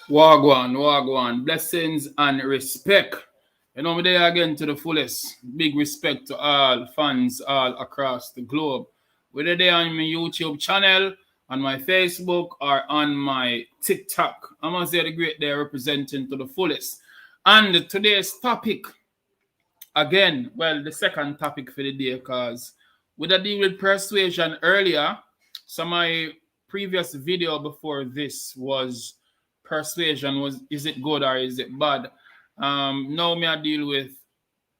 Wagwan. Blessings and respect. You know, me there again to the fullest. Big respect to all fans all across the globe. Whether they on my YouTube channel, on my Facebook, or on my TikTok. I must say the great day representing to the fullest. And today's topic, again, well, the second topic for the day, because with a deal with persuasion earlier, so my previous video before this was persuasion was is it good or is it bad? Now me I deal with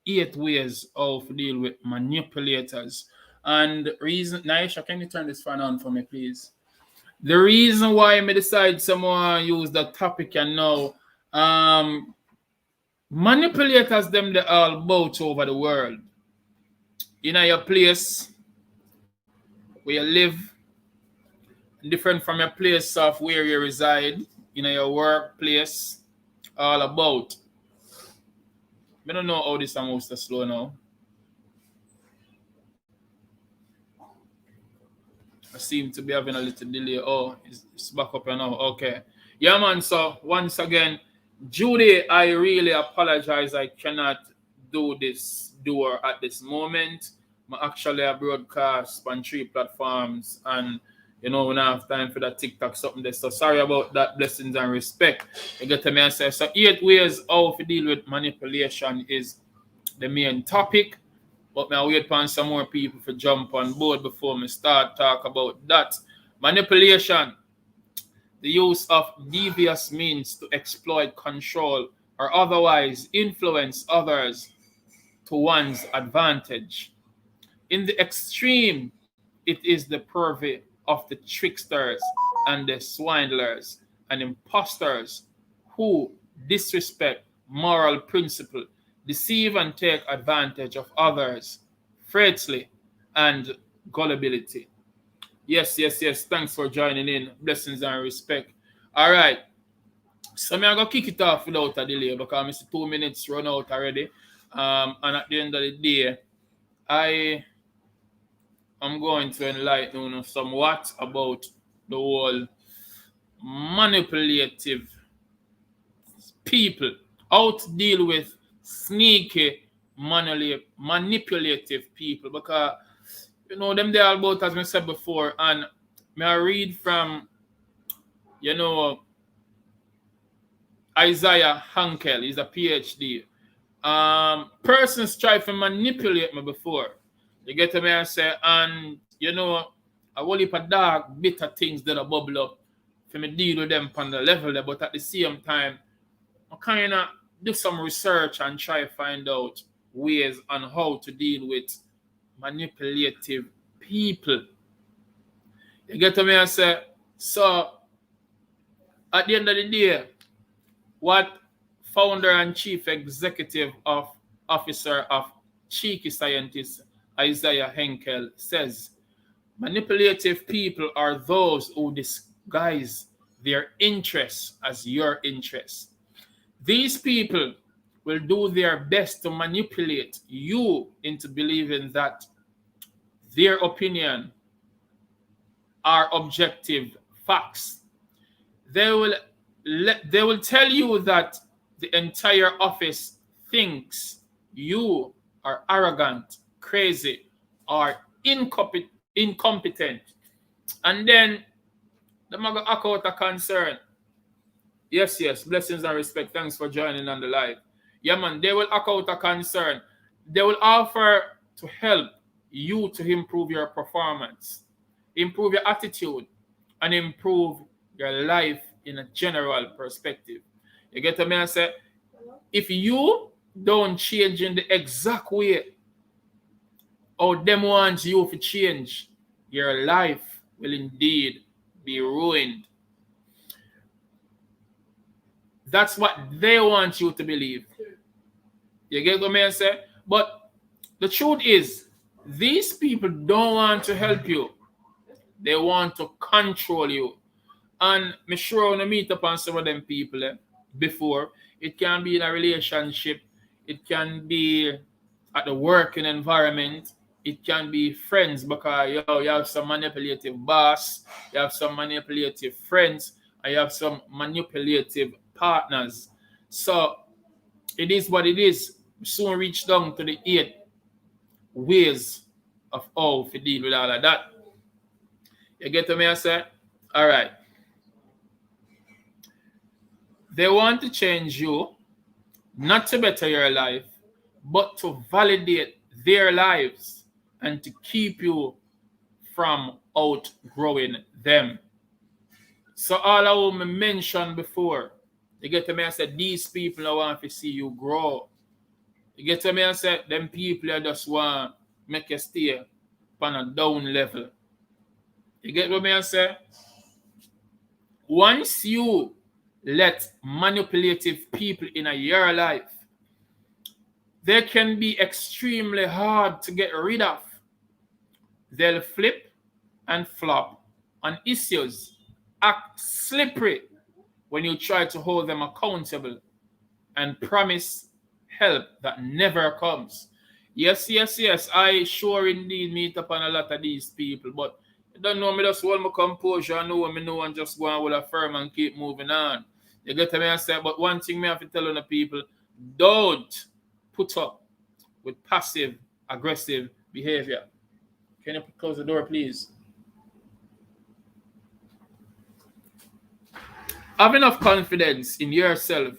8 ways of deal with manipulators. And reason, Naisha, can you turn this fan on for me, please? The reason why I decide someone use that topic and now manipulators them they all about over the world. In your place where you live, different from your place of where you reside, in your workplace, all about. I don't know how this moves so slow now. I seem to be having a little delay. Oh, it's back up now. Okay. Yeah, man. So once again, Judy, I really apologize. I cannot do this door at this moment. I actually I broadcast on 3 platforms, and you know, we don't have time for that TikTok something there. So sorry about that. Blessings and respect. You get to me and say, so 8 ways how to deal with manipulation is the main topic. But I wait for some more people to jump on board before we start talk about that. Manipulation, the use of devious means to exploit, control, or otherwise influence others to one's advantage. In the extreme, it is the purvey of the tricksters and the swindlers and impostors who disrespect moral principle, deceive and take advantage of others, frailty and gullibility. Yes. Thanks for joining in. Blessings and respect. All right. So I'm going to kick it off without a delay because I see 2 minutes run out already. And at the end of the day, I am going to enlighten you somewhat about the whole manipulative people. How to deal with sneaky, manipulative people. Because, you know, them they all about, as I said before, and may I read from, you know, Isaiah Hankel. He's a PhD. Persons try to manipulate me before. You get to me and say, and you know, a whole heap of dark, bitter things that are bubble up for me deal with them on the level there, but at the same time, I kind of do some research and try to find out ways on how to deal with manipulative people. You get to me and say, so at the end of the day, what founder and chief executive officer of cheeky scientist Isaiah Henkel says, manipulative people are those who disguise their interests as your interests. These people will do their best to manipulate you into believing that their opinion are objective facts. They will tell you that the entire office thinks you are arrogant, crazy, or incompetent. And then the maga act out a concern. Yes. Blessings and respect. Thanks for joining on the live. Yeah, man, they will act out a concern. They will offer to help you to improve your performance, improve your attitude, and improve your life in a general perspective. You get to me and say, if you don't change in the exact way how them want you to change, your life will indeed be ruined. That's what they want you to believe. You get what I say? But the truth is, these people don't want to help you. They want to control you. And I'm sure when I meet up on some of them people before, it can be in a relationship, it can be at the working environment, it can be friends because you have some manipulative boss, you have some manipulative friends. and you have some manipulative partners. So it is what it is. We soon reach down to the 8 ways of how to deal with all of that. You get to me, I say? All right. They want to change you, not to better your life, but to validate their lives and to keep you from outgrowing them. So all of them I mentioned before, you get to me, I said, these people don't want to see you grow. You get to me, I said, them people I just want to make you stay on a down level. You get what I say? Once you let manipulative people in your life, they can be extremely hard to get rid of. They'll flip and flop on issues, act slippery when you try to hold them accountable, and promise help that never comes. Yes, I sure indeed meet upon a lot of these people, but you don't know me, just hold my composure. I know what I know and just go on with a firm and keep moving on. You get to me and say, but one thing me have to tell the people, don't put up with passive aggressive behavior. Can you close the door, please? Have enough confidence in yourself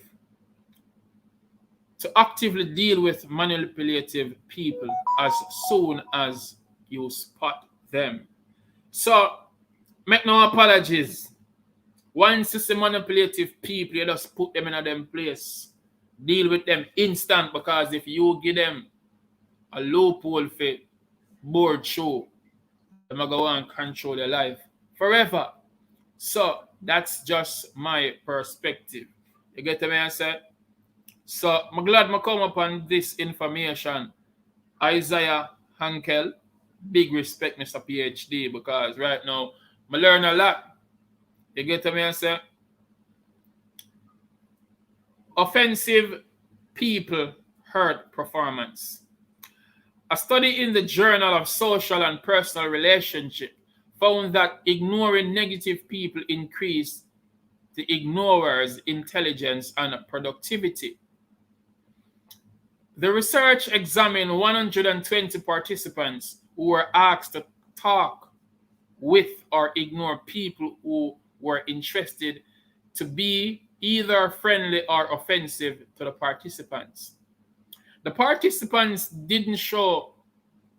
to actively deal with manipulative people as soon as you spot them. So, make no apologies. Once you see manipulative people, you just put them in a them place. Deal with them instant, because if you give them a loophole for board show, they're going to go and control their life forever. So, that's just my perspective. You get me, I said? So, I'm glad I come upon this information. Isaiah Hankel, big respect, Mr. PhD, because right now, I learn a lot. You get me, I say? Offensive people hurt performance. A study in the Journal of Social and Personal Relationship found that ignoring negative people increased the ignorer's intelligence and productivity. The research examined 120 participants who were asked to talk with or ignore people who were interested to be either friendly or offensive to the participants. The participants didn't show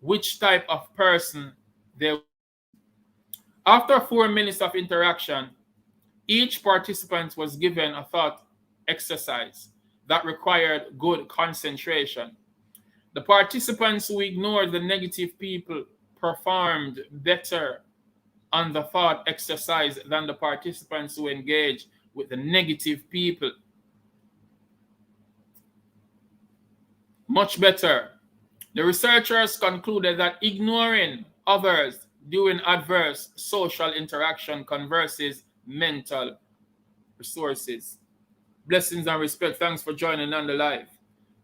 which type of person they were. After 4 minutes of interaction, each participant was given a thought exercise that required good concentration. The participants who ignored the negative people performed better on the thought exercise than the participants who engaged with the negative people. Much better. The researchers concluded that ignoring others during adverse social interaction converses mental resources. Blessings and respect. Thanks for joining on the live.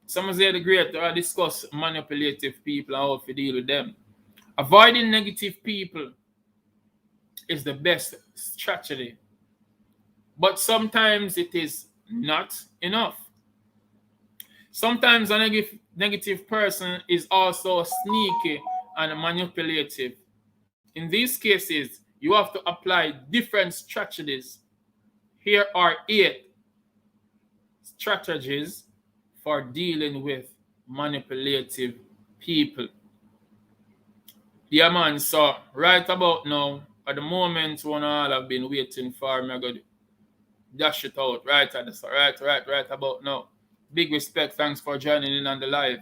Someone said the great to discuss manipulative people and how to deal with them. Avoiding negative people is the best strategy, but sometimes it is not enough. Sometimes a negative person is also sneaky and manipulative. In these cases, you have to apply different strategies. Here are 8 strategies for dealing with manipulative people. Yeah, man, so right about now, at the moment when all I've been waiting for, I'm going to dash it out right about now. Big respect. Thanks for joining in on the live.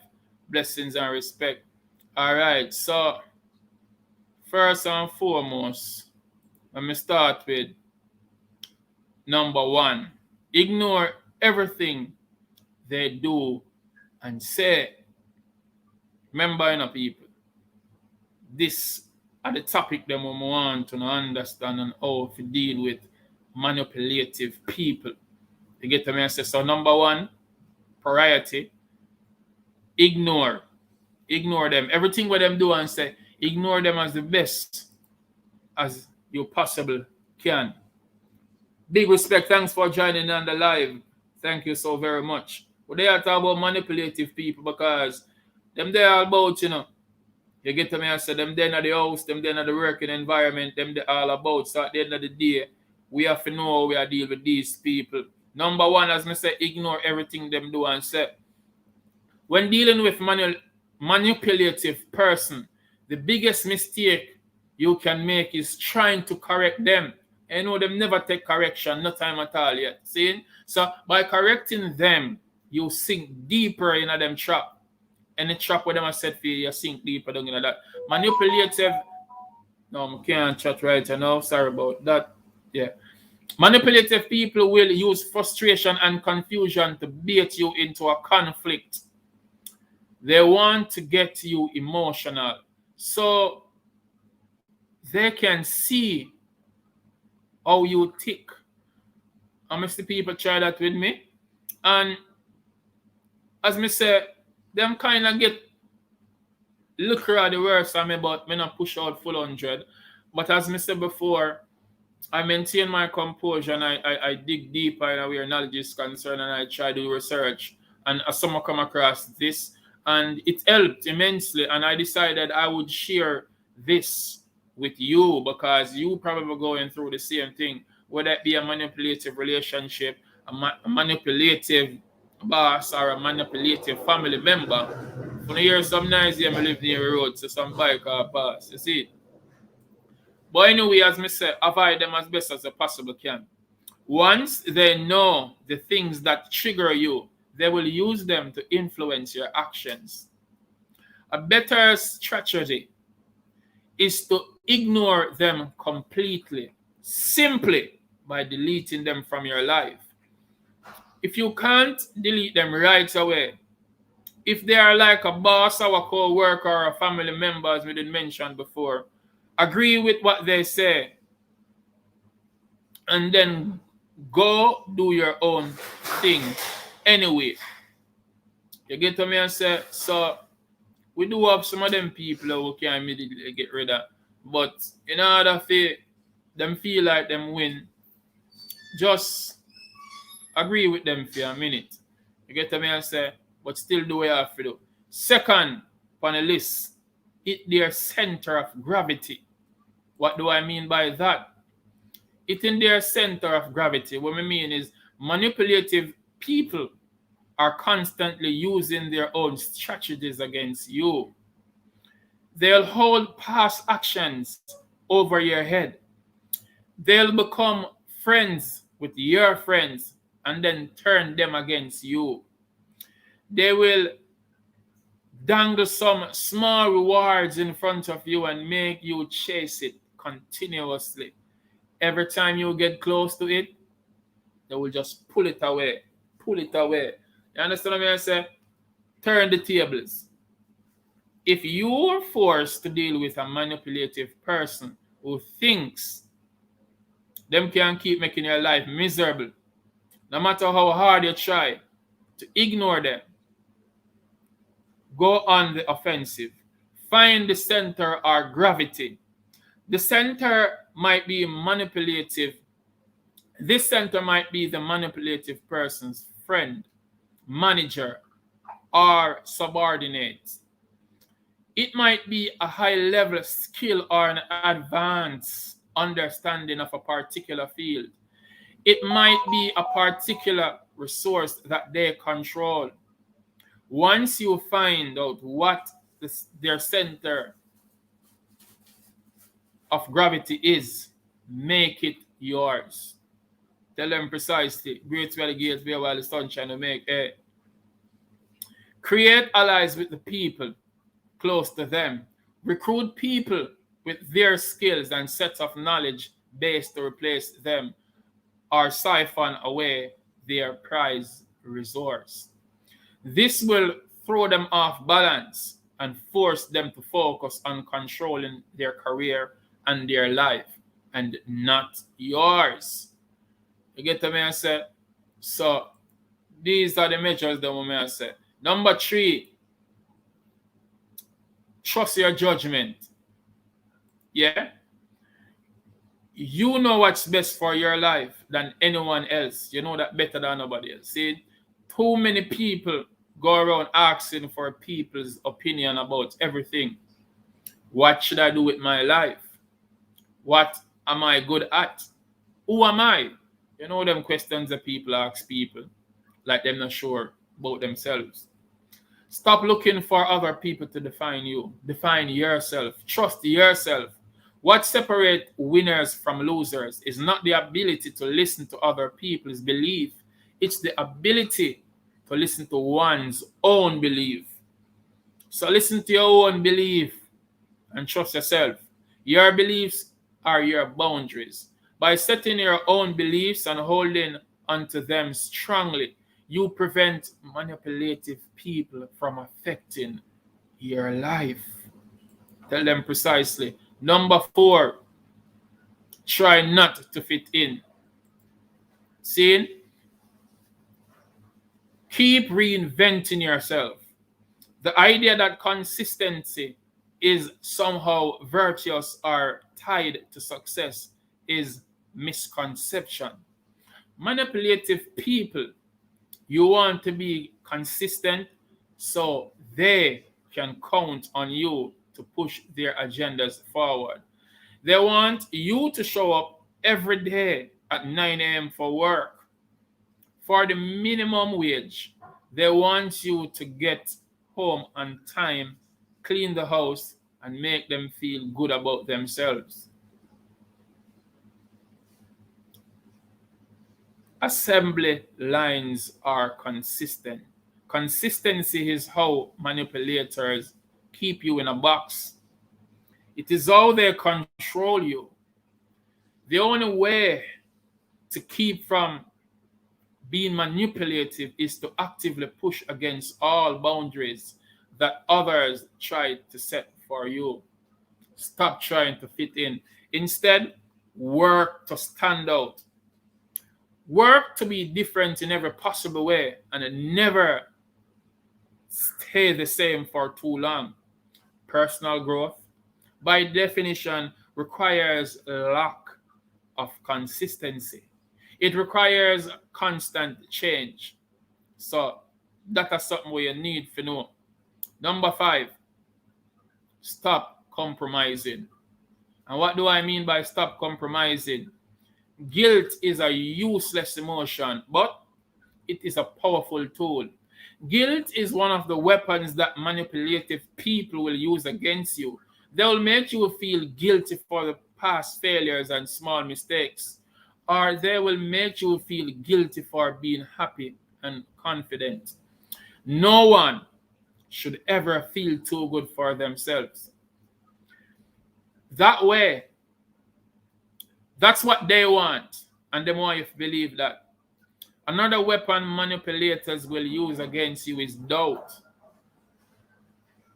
Blessings and respect. All right. So, first and foremost, let me start with number 1. Ignore everything they do and say. Remember, you know, people, this are the topic that we want to understand and how to deal with manipulative people. You get me? I say, so number 1, priority, ignore them. Everything what them do and say, ignore them as the best as you possibly can. Big respect. Thanks for joining on the live. Thank you so very much. But they are talking about manipulative people because them they are about, you get to me, I said, them then at the house, them then at the working environment, them they all about. So at the end of the day, we have to know how we are deal with these people. Number one, as I say, ignore everything them do and say. When dealing with manipulative person, the biggest mistake you can make is trying to correct them. You know, them never take correction, no time at all yet. See? So by correcting them, you sink deeper in them trap. And the trap where them are set for you, you sink deeper down in that. Manipulative, no, I can't chat right now. Sorry about that. Yeah. Manipulative people will use frustration and confusion to bait you into a conflict. They want to get you emotional. So they can see how you tick. I miss the people try that with me. And as me say, them kind of get look at the worst of me, but me not push out full 100. But as me said before, I maintain my composure and I dig deeper in where knowledge is concerned and I try to do research. And as someone come across this, and it helped immensely. And I decided I would share this with you because you probably going through the same thing, whether it be a manipulative relationship, a manipulative boss, or a manipulative family member. When you hear some nice here, I live near the road, so some bike or pass. You see it? But anyway, as I say, avoid them as best as you possibly can. Once they know the things that trigger you, they will use them to influence your actions. A better strategy is to ignore them completely, simply by deleting them from your life. If you can't delete them right away, if they are like a boss or a co-worker or a family member, as we did mention before, agree with what they say and then go do your own thing anyway. You get to me and say, so we do have some of them people who can immediately get rid of. But in order for them feel like them win, just agree with them for a minute. You get to me and say, but still do what you have to do. Second on the list, it their center of gravity. What do I mean by that? It in their center of gravity. What I mean is manipulative people are constantly using their own strategies against you. They'll hold past actions over your head. They'll become friends with your friends and then turn them against you. They will dangle some small rewards in front of you and make you chase it continuously. Every time you get close to it, they will just pull it away. Pull it away. You understand what I say? Turn the tables. If you are forced to deal with a manipulative person who thinks them can keep making your life miserable, no matter how hard you try to ignore them, go on the offensive. Find the center or gravity. The center might be manipulative. This center might be the manipulative person's friend, manager, or subordinate. It might be a high-level skill or an advanced understanding of a particular field. It might be a particular resource that they control. Once you find out what their center of gravity is, make it yours. Tell them precisely. Great where the gates be while the sunshine will make hay. Create allies with the people close to them. Recruit people with their skills and sets of knowledge base to replace them or siphon away their prized resource. This will throw them off balance and force them to focus on controlling their career and their life and not yours. You get to me I say? So these are the measures that we may say. Number 3, trust your judgment. Yeah? You know what's best for your life than anyone else. You know that better than nobody else. See, too many people go around asking for people's opinion about everything. What should I do with my life? What am I good at? Who am I? You know them questions that people ask people, like they're not sure about themselves. Stop looking for other people to define you. Define yourself. Trust yourself. What separates winners from losers is not the ability to listen to other people's belief. It's the ability to listen to one's own belief. So listen to your own belief and trust yourself. Your beliefs are your boundaries. By setting your own beliefs and holding onto them strongly, you prevent manipulative people from affecting your life. Tell them precisely. Number 4, try not to fit in. See? Keep reinventing yourself. The idea that consistency is somehow virtuous or tied to success is misconception. Manipulative people, you want to be consistent so they can count on you to push their agendas forward. They want you to show up every day at 9 a.m. for work for the minimum wage. They want you to get home on time, clean the house, and make them feel good about themselves. Assembly lines are consistent. Consistency is how manipulators keep you in a box. It is how they control you. The only way to keep from being manipulative is to actively push against all boundaries that others try to set for you. Stop trying to fit in. Instead, work to stand out. Work to be different in every possible way and never stay the same for too long. Personal growth, by definition, requires a lack of consistency. It requires constant change. So that is something we need to know. Number 5, stop compromising. And what do I mean by stop compromising? Guilt is a useless emotion, but it is a powerful tool. Guilt is one of the weapons that manipulative people will use against you. They will make you feel guilty for the past failures and small mistakes, or they will make you feel guilty for being happy and confident. No one should ever feel too good for themselves. That way, that's what they want, and they want you to believe that. Another weapon manipulators will use against you is doubt.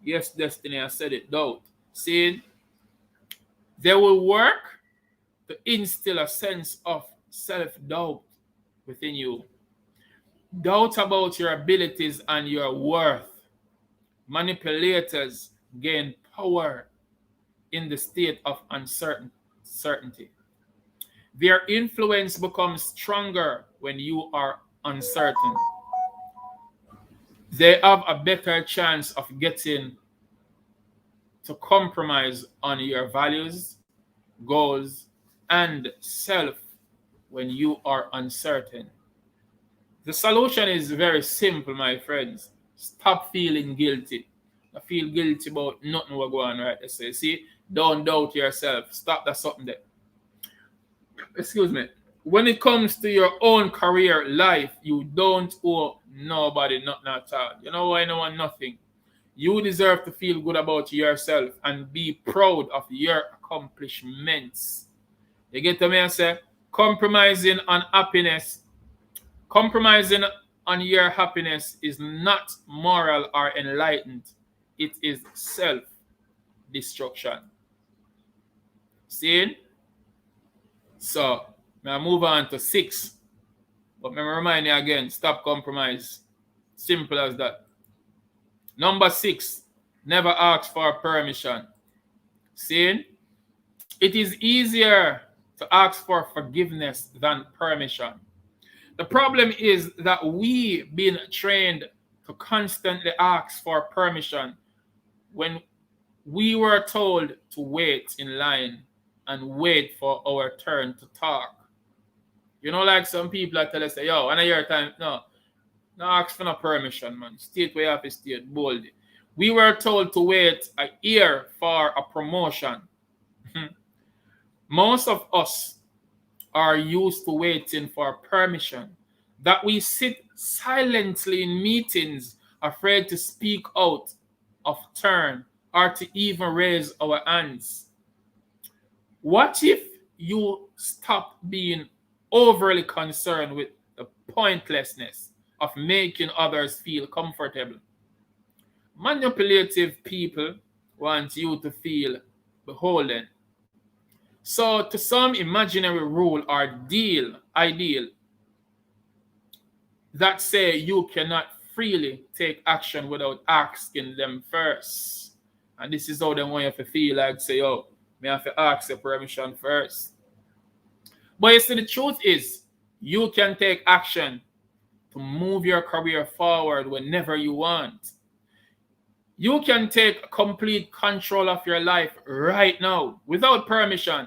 Yes, Destiny, I said it, doubt. See, they will work to instill a sense of self-doubt within you. Doubt about your abilities and your worth. Manipulators gain power in the state of uncertainty. Their influence becomes stronger when you are uncertain. They have a better chance of getting to compromise on your values, goals, and self when you are uncertain. The solution is very simple, my friends. Stop feeling guilty. I feel guilty about nothing we're going right. So see, don't doubt yourself. Stop that something there. Excuse me. When it comes to your own career life, you don't owe nobody nothing at all. You know why no one nothing? You deserve to feel good about yourself and be proud of your accomplishments. You get to me and say, compromising on your happiness is not moral or enlightened. It is self-destruction. See? So, I move on to 6. But let me remind you again, stop compromise. Simple as that. Number 6, never ask for permission. See? It is easier to ask for forgiveness than permission. The problem is that we been trained to constantly ask for permission when we were told to wait in line and wait for our turn to talk. You know, like some people that tell us, yo, when I hear time, no ask for no permission, man. State where you have to state boldly. We were told to wait a year for a promotion. Most of us are used to waiting for permission, that we sit silently in meetings, afraid to speak out of turn or to even raise our hands. What if you stop being overly concerned with the pointlessness of making others feel comfortable? Manipulative people want you to feel beholden. So to some imaginary rule or ideal that say you cannot freely take action without asking them first. And this is how they want you to feel like, say, oh, me have to ask your permission first. But you see, the truth is, you can take action to move your career forward whenever you want. You can take complete control of your life right now without permission.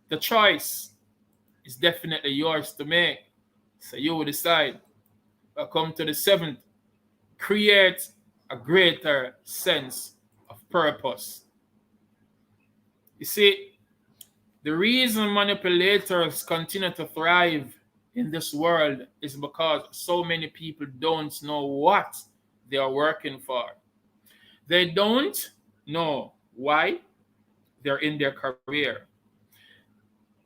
The choice is definitely yours to make. So you will decide. But come to the seventh, create a greater sense of purpose. You see, the reason manipulators continue to thrive in this world is because so many people don't know what they are working for. They don't know why they're in their career.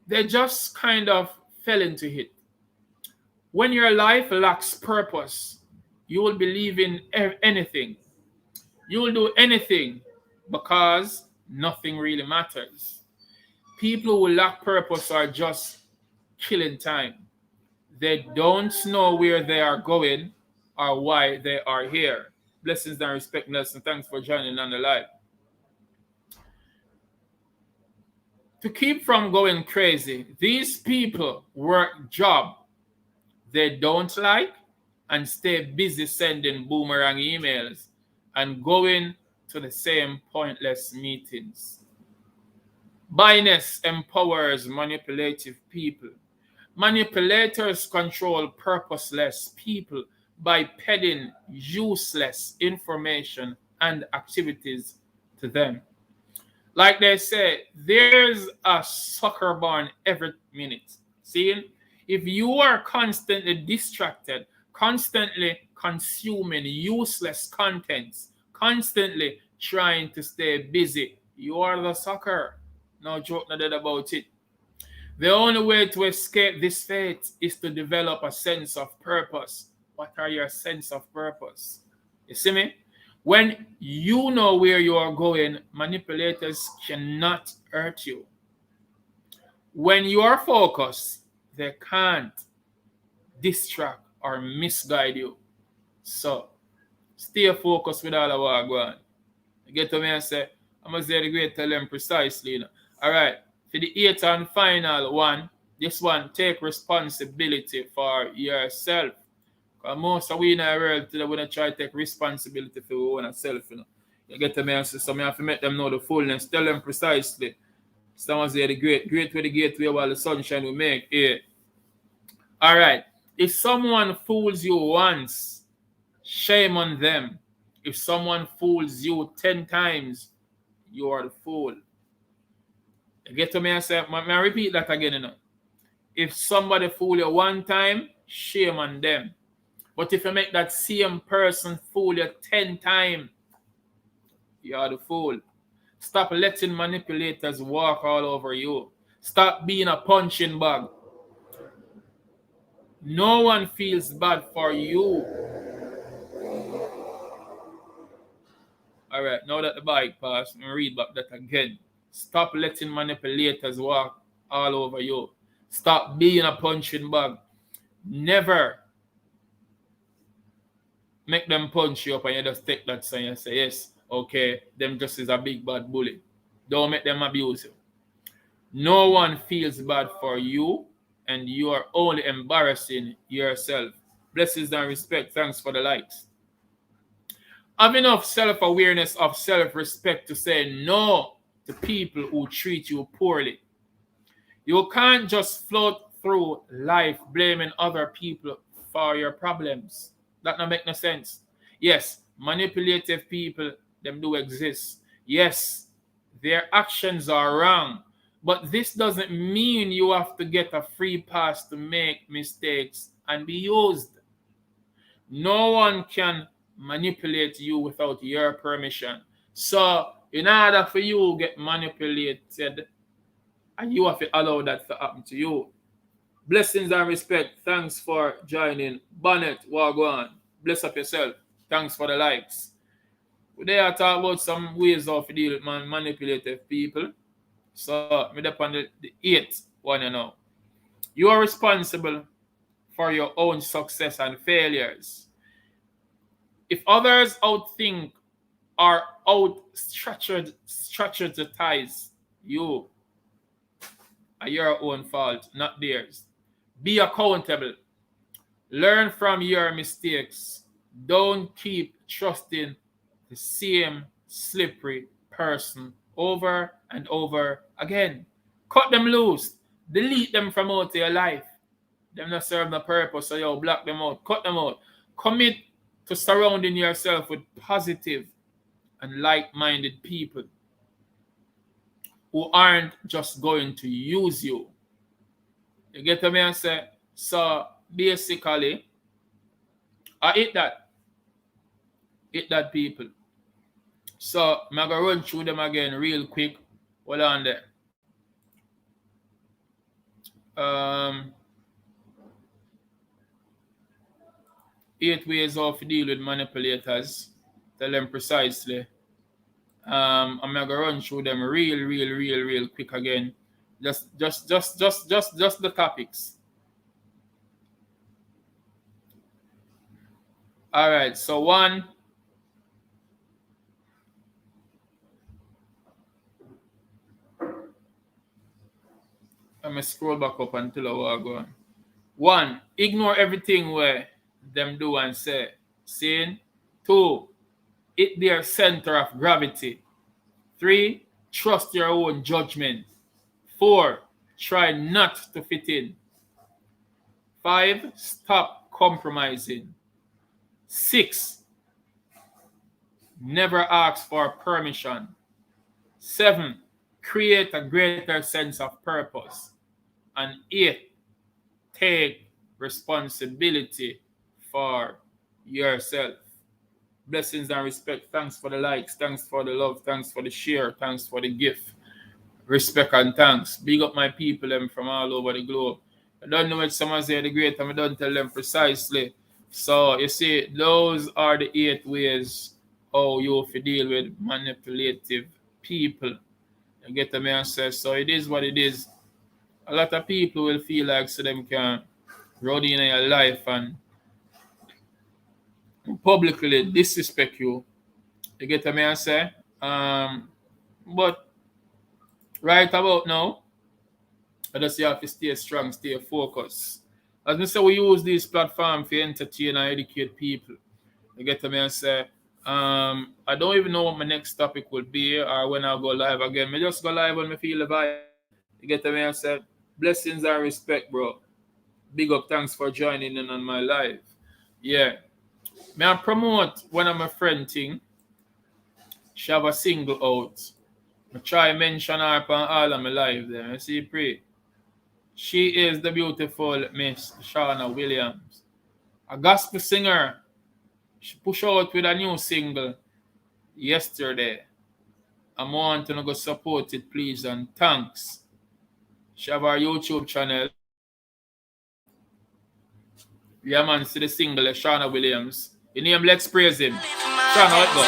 They just kind of fell into it. When your life lacks purpose, you will believe in anything. You will do anything because nothing really matters. People who lack purpose are just killing time. They don't know where they are going or why they are here. Blessings and respect, Nelson. Thanks for joining on the live. To keep from going crazy, these people work job they don't like and stay busy sending boomerang emails and going to the same pointless meetings. Bias empowers manipulative people. Manipulators control purposeless people by peddling useless information and activities to them. Like they say, there's a sucker born every minute. See, if you are constantly distracted, constantly consuming useless contents, constantly trying to stay busy, you are the sucker. No joke, no doubt about it. The only way to escape this fate is to develop a sense of purpose. What are your sense of purpose? You see me? When you know where you are going, manipulators cannot hurt you. When you are focused, they can't distract or misguide you. So, stay focused with all of what going on. You get to me and say, I'm going to say the great tell them precisely. You know? All right. For the eighth and final one, this one, take responsibility for yourself. Because most of we in our world today, we try to take responsibility for our own self. You know? You get to me and say, so I have to make them know the fullness. Tell them precisely. Someone say the great way the gateway while the sunshine will make. Yeah. All right. If someone fools you once, shame on them. If someone fools you 10 times, you are the fool. You get to me and say, may I repeat that again, you know? If somebody fool you one time, shame on them. But if you make that same person fool you 10 times, you are the fool. Stop letting manipulators walk all over you. Stop being a punching bag. No one feels bad for you. All right, now that the bike passed, I'm going to read back that again. Stop letting manipulators walk all over you. Stop being a punching bag. Never make them punch you up and you just take that sign and say, yes, okay, them just is a big bad bully. Don't make them abuse you. No one feels bad for you, and you are only embarrassing yourself. Blessings and respect. Thanks for the likes. Have enough self-awareness of self-respect to say no to people who treat you poorly. You can't just float through life blaming other people for your problems. That don't make no sense. Yes, manipulative people, them do exist. Yes, their actions are wrong. But this doesn't mean you have to get a free pass to make mistakes and be used. No one can manipulate you without your permission. So, in order for you to get manipulated, and you have to allow that to happen to you. Blessings and respect. Thanks for joining. Bonnet, Wagwan. Bless up yourself. Thanks for the likes. Today I talk about some ways of deal with manipulative people. So, me up on the eighth one now. You are responsible for your own success and failures. If others outthink or strategize you, are your own fault, not theirs. Be accountable. Learn from your mistakes. Don't keep trusting the same slippery person over and over again. Cut them loose. Delete them from out of your life. Them not serve no purpose, so you block them out. Cut them out. Commit to surrounding yourself with positive and like-minded people who aren't just going to use you. You get what I say? So basically, I hit that. Hit that people. So I'm going to run through them again real quick. Hold on there. 8 ways of deal with manipulators. Tell them precisely. I'm going to run through them real quick again. Just the topics. All right. So one. I'm going to scroll back up until I walk on. 1. Ignore everything where them do and say. Seeing? 2. Hit their center of gravity. 3. Trust your own judgment. 4. Try not to fit in. 5. Stop compromising. 6. Never ask for permission. 7. Create a greater sense of purpose. And 8. Take responsibility for yourself. Blessings and respect. Thanks for the likes. Thanks for the love. Thanks for the share. Thanks for the gift. Respect and thanks. Big up my people them from all over the globe. I don't know what someone say the great and I don't tell them precisely. So you see, those are the 8 ways how you have to deal with manipulative people. You get me and say, so it is what it is. A lot of people will feel like so them can run in your life and publicly disrespect you. You get me and say? But right about now, I just have to stay strong, stay focused. As I say, we use this platform to entertain and educate people. You get me and say? I don't even know what my next topic will be or when I'll go live again. I just go live when I feel the vibe. You get me and say? Blessings and respect, bro. Big up, thanks for joining in on my live. Yeah. May I promote one of my friend thing? She have a single out. I try mention her on all of my live there. I see pray. She is the beautiful Miss Shauna Williams. A gospel singer. She pushed out with a new single yesterday. I want to go support it, please, and thanks. She have our YouTube channel. Yeah, man, see the single, Shauna Williams. The name, let's praise him. Shauna, let's go.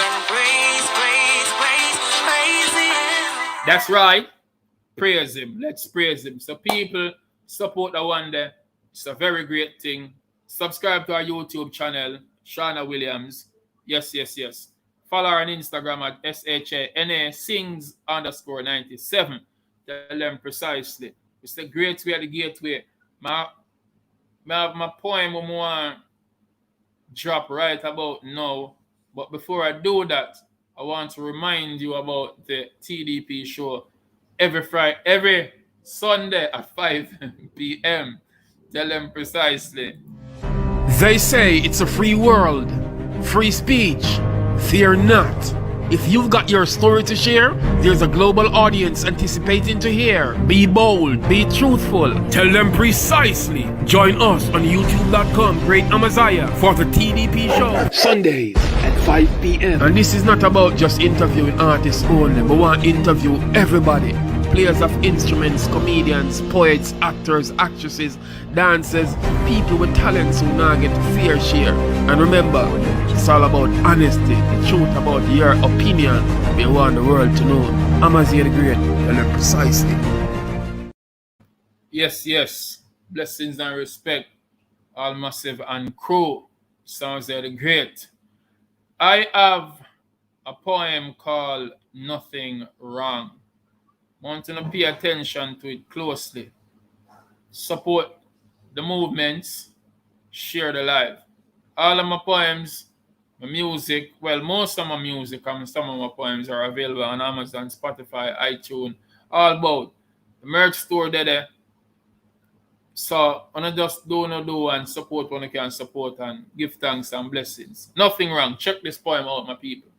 That's right. Praise him. Let's praise him. So people support the one there. It's a very great thing. Subscribe to our YouTube channel, Shauna Williams. Yes. Follow her on Instagram at SHANA sings_97. Tell them precisely. It's the great way, the gateway. My, have my poem I want drop right about now. But before I do that, I want to remind you about the TDP show every Sunday at 5 p.m. Tell them precisely. They say it's a free world, free speech. Fear not. If you've got your story to share, there's a global audience anticipating to hear. Be bold, be truthful. Tell them precisely. Join us on youtube.com, Great Amaziah, for the TDP Show. Sundays at 5 p.m. And this is not about just interviewing artists only, but we want to interview everybody. Players of instruments, comedians, poets, actors, actresses, dancers, people with talents who now get fair share. And remember, it's all about honesty, the truth about your opinion. We want the world to know. Amaziah the Great, tell them precisely. Yes. Blessings and respect, all massive and crew. Amaziah the Great. I have a poem called Nothing Wrong. I want you to pay attention to it closely. Support the movements, share the life. All of my poems, my music, well, most of my music and some of my poems are available on Amazon, Spotify, iTunes, all about. The merch store there. So, I just do and support when I can support and give thanks and blessings. Nothing wrong. Check this poem out, my people.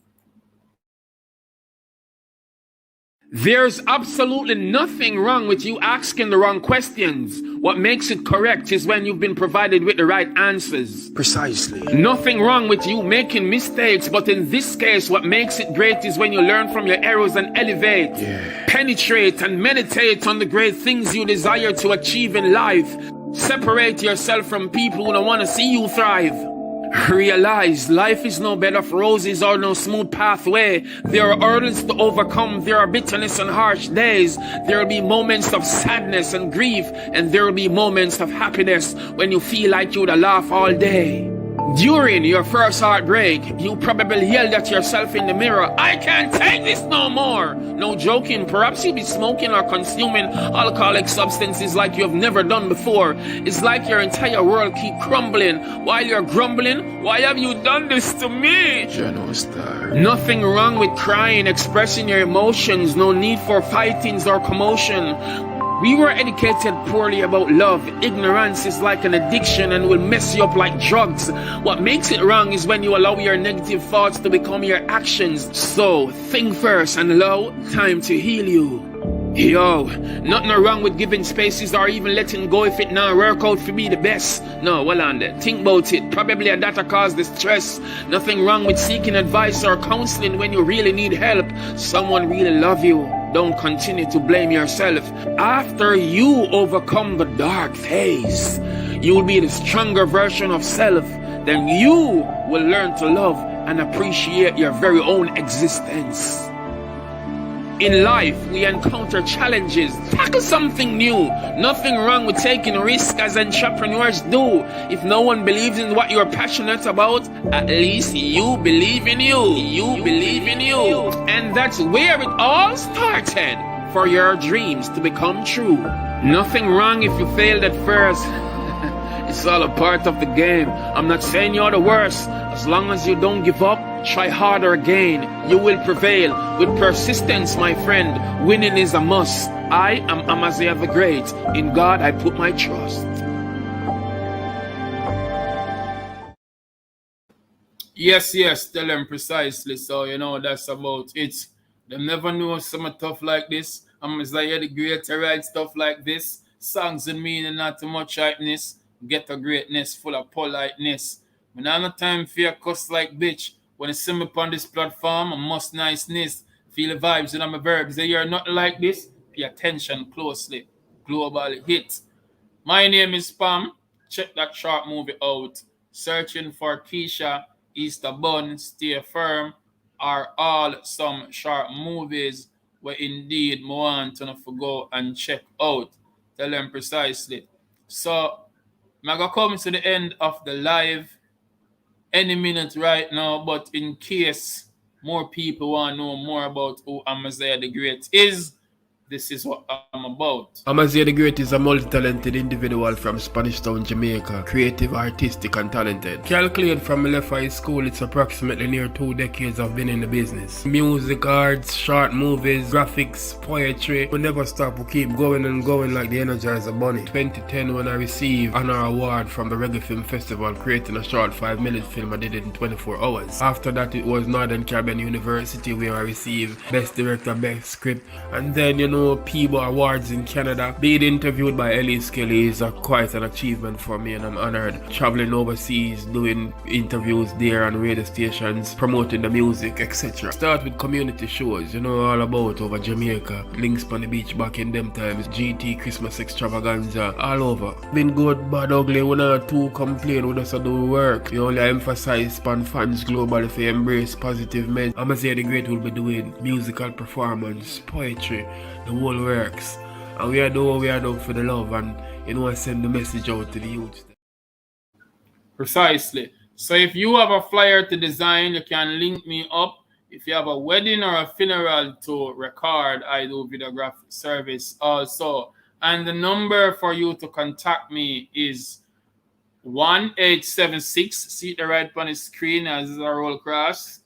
There's absolutely nothing wrong with you asking the wrong questions. What makes it correct is when you've been provided with the right answers. Precisely. Nothing wrong with you making mistakes, but in this case, what makes it great is when you learn from your errors and elevate. Penetrate and meditate on the great things you desire to achieve in life. Separate yourself from people who don't want to see you thrive. Realize life is no bed of roses or no smooth pathway. There are hurdles to overcome. There are bitterness and harsh days. There will be moments of sadness and grief, and there will be moments of happiness when you feel like you'd laugh all day. During your first heartbreak, you probably yelled at yourself in the mirror, "I can't take this no more." No joking, perhaps you'll be smoking or consuming alcoholic substances like you've never done before. It's like your entire world keep crumbling. While you're grumbling, "Why have you done this to me?" Nothing wrong with crying, expressing your emotions. No need for fightings or commotion. We were educated poorly about love. Ignorance is like an addiction and will mess you up like drugs. What makes it wrong is when you allow your negative thoughts to become your actions. So, think first and allow time to heal you. Yo, nothing wrong with giving spaces or even letting go if it not work out for me the best. No, well on there. Think about it. Probably that cause the stress. Nothing wrong with seeking advice or counseling when you really need help. Someone really love you. Don't continue to blame yourself. After you overcome the dark phase, you'll be the stronger version of self. Then you will learn to love and appreciate your very own existence. In life, we encounter challenges. Tackle something new. Nothing wrong with taking risks as entrepreneurs do. If no one believes in what you're passionate about, at least you believe in you. You believe in you. And that's where it all started. For your dreams to become true. Nothing wrong if you failed at first. It's all a part of the game. I'm not saying you're the worst. As long as you don't give up, try harder again. You will prevail. With persistence, my friend, winning is a must. I am Amaziah the Great. In God I put my trust. Yes, tell them precisely. So, that's about it. They never knew something tough like this. Amaziah the Great to write stuff like this. Songs and meaning not too much rightness. Get a greatness full of politeness. When I have no time for your cuss like bitch. When you see me upon this platform, I must niceness. Feel the vibes and my verbs. They are not like this. Pay attention closely. Global hit. My name is Pam. Check that short movie out. Searching for Keisha, Easter Bun, Stay Firm are all some short movies where indeed I want to go and check out. Tell them precisely. So, I'm going to come to the end of the live any minute right now, but in case more people want to know more about who Amaziah the Great is, this is what I'm about. Amazia the Great is a multi-talented individual from Spanish Town, Jamaica, creative, artistic and talented. Calculated from left high school, it's approximately near 2 decades I've been in the business. Music, arts, short movies, graphics, poetry, we never stop, we keep going and going like the Energizer Bunny. 2010 when I received an award from the Reggae Film Festival, creating a short 5-minute film. I did it in 24 hours. After that it was Northern Caribbean University where I received Best Director, Best Script, and then Peabo Awards in Canada. Being interviewed by Ellis Kelly is quite an achievement for me, and I'm honored. Traveling overseas, doing interviews there on radio stations, promoting the music, etc. Start with community shows, all about over Jamaica. Links on the beach back in them times, GT, Christmas extravaganza, all over. Been good, bad, ugly, we not too complain, we just do work. We only emphasize span fans globally if we embrace positive men. Amazia the Great will be doing musical performance, poetry, the whole works, and we are doing what we are doing for the love, and send the message out to the youth. Precisely. So if you have a flyer to design, you can link me up. If you have a wedding or a funeral to record, I do videographic service also. And the number for you to contact me is 1876, see it right on the screen as I roll across,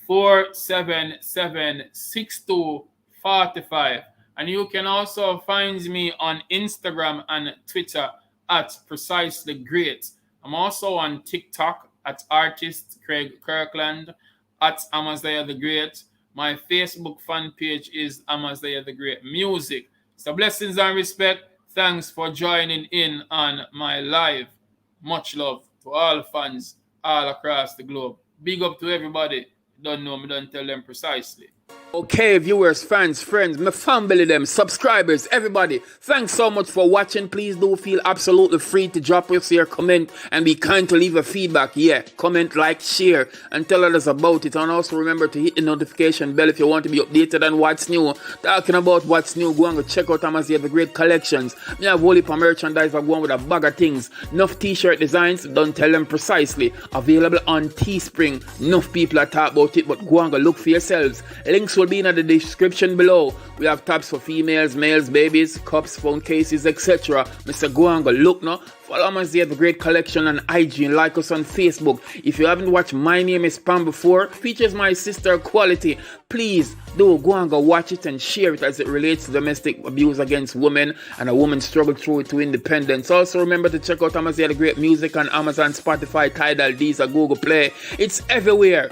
4776245. And you can also find me on Instagram and Twitter at Precisely Great. I'm also on TikTok at Artist Craig Kirkland, at Amaziah the Great. My Facebook fan page is Amaziah the Great Music. So blessings and respect. Thanks for joining in on my live. Much love to all fans all across the globe. Big up to everybody. Don't know me, don't tell them precisely. Okay, viewers, fans, friends, my family, them, subscribers, everybody, thanks so much for watching. Please do feel absolutely free to drop us your comment and be kind to leave a feedback. Yeah, comment, like, share, and tell others about it. And also remember to hit the notification bell if you want to be updated on what's new. Talking about what's new, go and go check out Amazia the Great collections. Me have whole heap of merchandise I go on with a bag of things. Enough t-shirt designs, don't tell them precisely. Available on Teespring. Enough people are talk about it, but go and go look for yourselves. Links will be in the description below. We have tabs for females, males, babies, cups, phone cases, etc. Mr. Go and go look now. Follow Amazia the Great collection on IG and like us on Facebook. If you haven't watched My Name is Pam before, features my sister Quality. Please do go and go watch it and share it as it relates to domestic abuse against women and a woman's struggle through it to independence. Also remember to check out Amazia the Great Music on Amazon, Spotify, Tidal, Deezer, Google Play. It's everywhere.